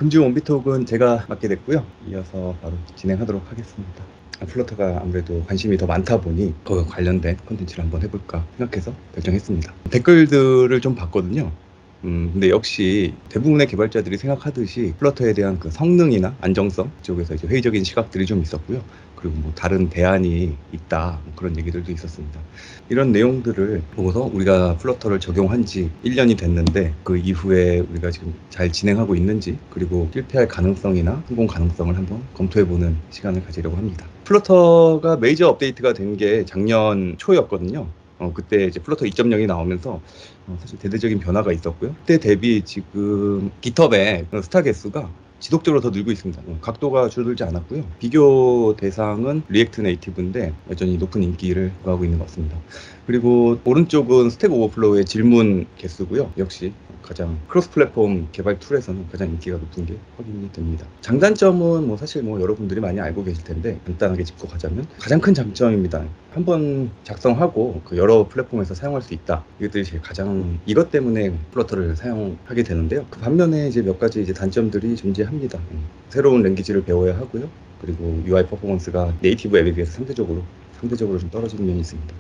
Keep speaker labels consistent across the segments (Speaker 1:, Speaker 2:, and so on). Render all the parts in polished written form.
Speaker 1: 금주 원비톡은 제가 맡게 됐고요. 이어서 바로 진행하도록 하겠습니다. 플러터가 아무래도 관심이 더 많다 보니 그 관련된 콘텐츠를 한번 해볼까 생각해서 결정했습니다. 댓글들을 좀 봤거든요. 근데 역시 대부분의 개발자들이 생각하듯이 플러터에 대한 그 성능이나 안정성 쪽에서 이제 회의적인 시각들이 좀 있었고요. 그리고 뭐 다른 대안이 있다, 뭐 그런 얘기들도 있었습니다. 이런 내용들을 보고서 우리가 플러터를 적용한 지 1년이 됐는데 그 이후에 우리가 지금 잘 진행하고 있는지, 그리고 실패할 가능성이나 성공 가능성을 한번 검토해보는 시간을 가지려고 합니다. 플러터가 메이저 업데이트가 된 게 작년 초였거든요. 그때 이제 플러터 2.0이 나오면서 사실 대대적인 변화가 있었고요. 그때 대비 지금 깃허브의 스타 개수가 지속적으로 더 늘고 있습니다. 각도가 줄어들지 않았고요. 비교 대상은 리액트 네이티브인데 여전히 높은 인기를 구하고 있는 것 같습니다. 그리고 오른쪽은 스택 오버플로우의 질문 개수고요. 역시 가장 크로스 플랫폼 개발 툴에서는 가장 인기가 높은 게 확인이 됩니다. 장단점은 뭐 사실 뭐 여러분들이 많이 알고 계실 텐데 간단하게 짚고 가자면 가장 큰 장점입니다. 한번 작성하고 그 여러 플랫폼에서 사용할 수 있다. 이것들이 제일 가장 이것 때문에 플러터를 사용하게 되는데요. 그 반면에 이제 몇 가지 이제 단점들이 존재합니다. 새로운 랭귀지를 배워야 하고요. 그리고 UI 퍼포먼스가 네이티브 앱에 비해서 상대적으로 좀 떨어지는 면이 있습니다.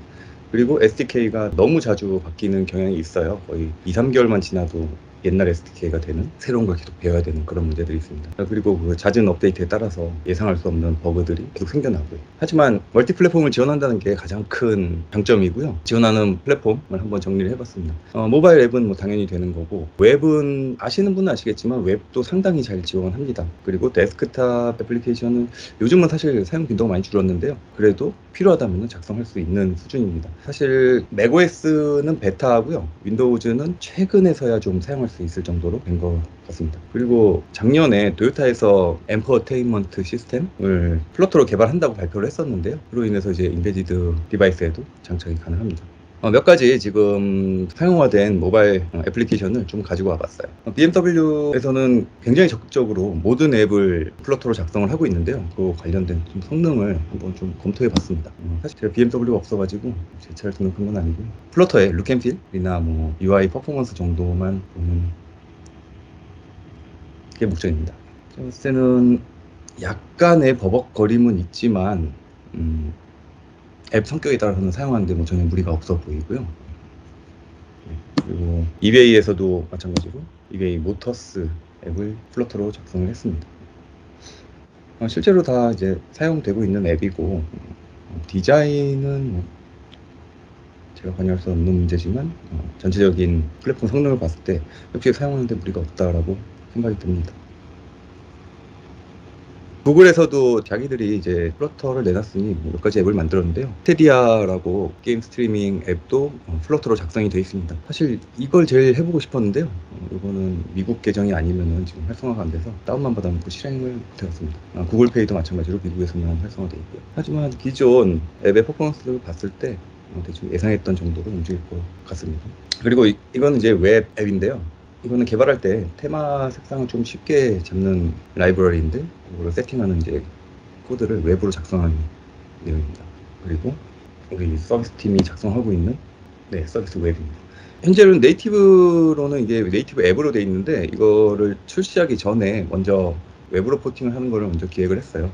Speaker 1: 그리고 SDK가 너무 자주 바뀌는 경향이 있어요. 거의 2, 3개월만 지나도 옛날 SDK가 되는, 새로운 걸 계속 배워야 되는 그런 문제들이 있습니다. 그리고 그 잦은 업데이트에 따라서 예상할 수 없는 버그들이 계속 생겨나고요. 하지만 멀티 플랫폼을 지원한다는 게 가장 큰 장점이고요. 지원하는 플랫폼을 한번 정리를 해봤습니다. 모바일 앱은 뭐 당연히 되는 거고, 웹은 아시는 분은 아시겠지만 웹도 상당히 잘 지원합니다. 그리고 데스크탑 애플리케이션은 요즘은 사실 사용 빈도가 많이 줄었는데요. 그래도 필요하다면 작성할 수 있는 수준입니다. 사실 맥OS는 베타하고요. 윈도우즈는 최근에서야 좀 사용할 수 있을 정도로 된 것 같습니다. 그리고 작년에 토요타에서 엠퍼테인먼트 시스템을 플러터로 개발한다고 발표를 했었는데요. 그로 인해서 이제 인베디드 디바이스에도 장착이 가능합니다. 몇 가지 지금 사용화된 모바일 애플리케이션을 좀 가지고 와봤어요. BMW에서는 굉장히 적극적으로 모든 앱을 플러터로 작성을 하고 있는데요. 그 관련된 좀 성능을 한번 좀 검토해봤습니다. 사실 제가 BMW가 없어가지고 제 차를 등록한 건 아니고요. 플러터의 룩앤필이나 뭐 UI 퍼포먼스 정도만 보는 게 목적입니다. 제가 봤을 때는 약간의 버벅거림은 있지만 앱 성격에 따라서는 사용하는데 뭐 전혀 무리가 없어 보이고요. 그리고 이베이에서도 마찬가지로 이베이 모터스 앱을 플러터로 작성을 했습니다. 실제로 다 이제 사용되고 있는 앱이고, 디자인은 뭐 제가 관여할 수 없는 문제지만 전체적인 플랫폼 성능을 봤을 때 역시 사용하는데 무리가 없다라고 생각이 듭니다. 구글에서도 자기들이 이제 플러터를 내놨으니 몇 가지 앱을 만들었는데요. 스테디아라고 게임 스트리밍 앱도 플러터로 작성이 되어 있습니다. 사실 이걸 제일 해보고 싶었는데요. 이거는 미국 계정이 아니면은 지금 활성화가 안 돼서 다운만 받아놓고 실행을 못해봤습니다. 구글페이도 마찬가지로 미국에서만 활성화되어 있고요. 하지만 기존 앱의 퍼포먼스를 봤을 때 대충 예상했던 정도로 움직일 것 같습니다. 그리고 이거는 이제 웹 앱인데요. 이거는 개발할 때 테마 색상을 좀 쉽게 잡는 라이브러리인데, 이거를 세팅하는 이제 코드를 웹으로 작성하는 내용입니다. 그리고 우리 서비스 팀이 작성하고 있는 서비스 웹입니다. 현재는 네이티브로는 이게 네이티브 앱으로 돼 있는데, 이거를 출시하기 전에 먼저 웹으로 포팅을 하는 거를 먼저 기획을 했어요.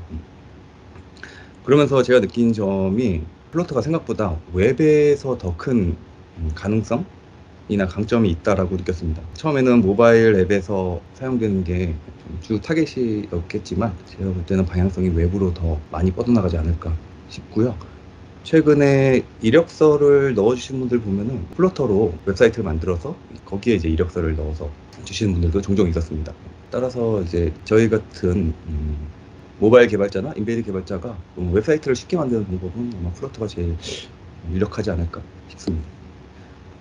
Speaker 1: 그러면서 제가 느낀 점이 플러터가 생각보다 웹에서 더 큰 가능성이나 강점이 있다라고 느꼈습니다. 처음에는 모바일 앱에서 사용되는 게 주 타겟이었겠지만 제가 볼 때는 방향성이 웹으로 더 많이 뻗어나가지 않을까 싶고요. 최근에 이력서를 넣어주신 분들 보면은 플러터로 웹사이트를 만들어서 거기에 이제 이력서를 넣어서 주시는 분들도 종종 있었습니다. 따라서 이제 저희 같은 모바일 개발자나 인베이드 개발자가 웹사이트를 쉽게 만드는 방법은 아마 플러터가 제일 유력하지 않을까 싶습니다.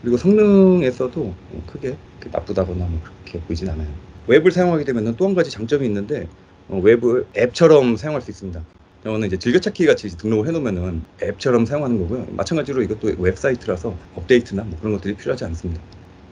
Speaker 1: 그리고 성능에서도 크게 나쁘다거나 뭐 그렇게 보이진 않아요. 웹을 사용하게 되면 또 한 가지 장점이 있는데, 웹을 앱처럼 사용할 수 있습니다. 저는 이제 즐겨찾기 같이 등록을 해놓으면은 앱처럼 사용하는 거고요. 마찬가지로 이것도 웹사이트라서 업데이트나 뭐 그런 것들이 필요하지 않습니다.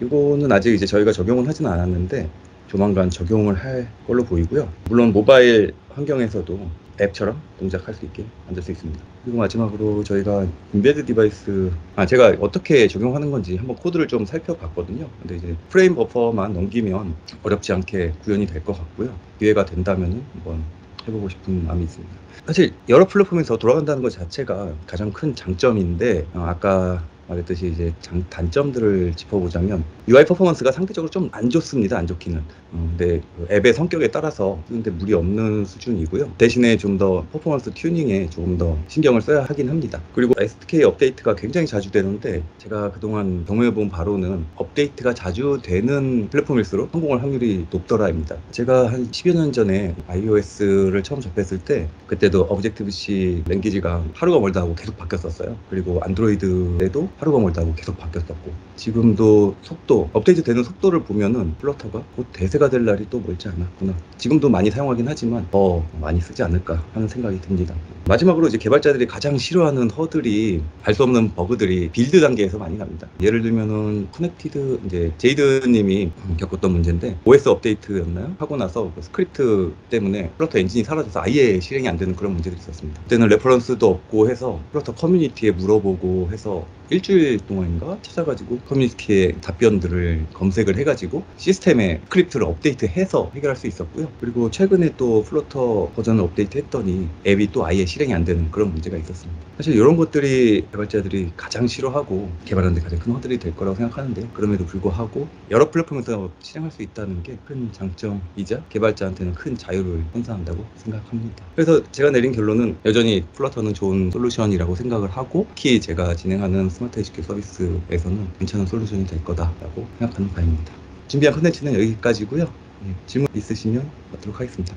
Speaker 1: 이거는 아직 이제 저희가 적용은 하지는 않았는데 조만간 적용을 할 걸로 보이고요. 물론 모바일 환경에서도 앱처럼 동작할 수 있게 만들 수 있습니다. 그리고 마지막으로 저희가 인베드 디바이스, 제가 어떻게 적용하는 건지 한번 코드를 좀 살펴봤거든요. 근데 이제 프레임 버퍼만 넘기면 어렵지 않게 구현이 될 것 같고요. 기회가 된다면 한번 해보고 싶은 마음이 있습니다. 사실 여러 플랫폼에서 돌아간다는 것 자체가 가장 큰 장점인데, 아까 말했듯이 이제 단점들을 짚어보자면 UI 퍼포먼스가 상대적으로 좀 안 좋습니다. 안 좋기는. 근데 그 앱의 성격에 따라서 쓰는데 무리 없는 수준이고요. 대신에 좀 더 퍼포먼스 튜닝에 조금 더 신경을 써야 하긴 합니다. 그리고 SDK 업데이트가 굉장히 자주 되는데, 제가 그동안 경험해본 바로는 업데이트가 자주 되는 플랫폼일수록 성공할 확률이 높더라입니다. 제가 한 10여 년 전에 iOS를 처음 접했을 때, 그때도 오브젝티브-C 랭귀지가 하루가 멀다 하고 계속 바뀌었었어요. 그리고 안드로이드에도 하루가 멀다 하고 계속 바뀌었었고, 지금도 업데이트 되는 속도를 보면은 플러터가 곧 대세가 될 날이 또 멀지 않았구나. 지금도 많이 사용하긴 하지만 더 많이 쓰지 않을까 하는 생각이 듭니다. 마지막으로 이제 개발자들이 가장 싫어하는 허들이, 알 수 없는 버그들이 빌드 단계에서 많이 납니다. 예를 들면은 커넥티드, 이제 제이드님이 겪었던 문제인데, OS 업데이트였나요? 하고 나서 그 스크립트 때문에 플러터 엔진이 사라져서 아예 실행이 안 되는 그런 문제들이 있었습니다. 그때는 레퍼런스도 없고 해서 플러터 커뮤니티에 물어보고 해서 일주일 동안인가 찾아가지고 커뮤니티의 답변들을 검색을 해가지고 시스템에 스크립트를 업데이트해서 해결할 수 있었고요. 그리고 최근에 또 플러터 버전을 업데이트했더니 앱이 또 아예 실행이 안 되는 그런 문제가 있었습니다. 사실 이런 것들이 개발자들이 가장 싫어하고 개발하는 데 가장 큰 허들이 될 거라고 생각하는데, 그럼에도 불구하고 여러 플랫폼에서 실행할 수 있다는 게 큰 장점이자 개발자한테는 큰 자유를 선사한다고 생각합니다. 그래서 제가 내린 결론은 여전히 플러터는 좋은 솔루션이라고 생각을 하고, 특히 제가 진행하는 스마트 HQ 서비스에서는 괜찮은 솔루션이 될 거다라고 생각하는 바입니다. 준비한 컨텐츠는 여기까지고요. 질문 있으시면 받도록 하겠습니다.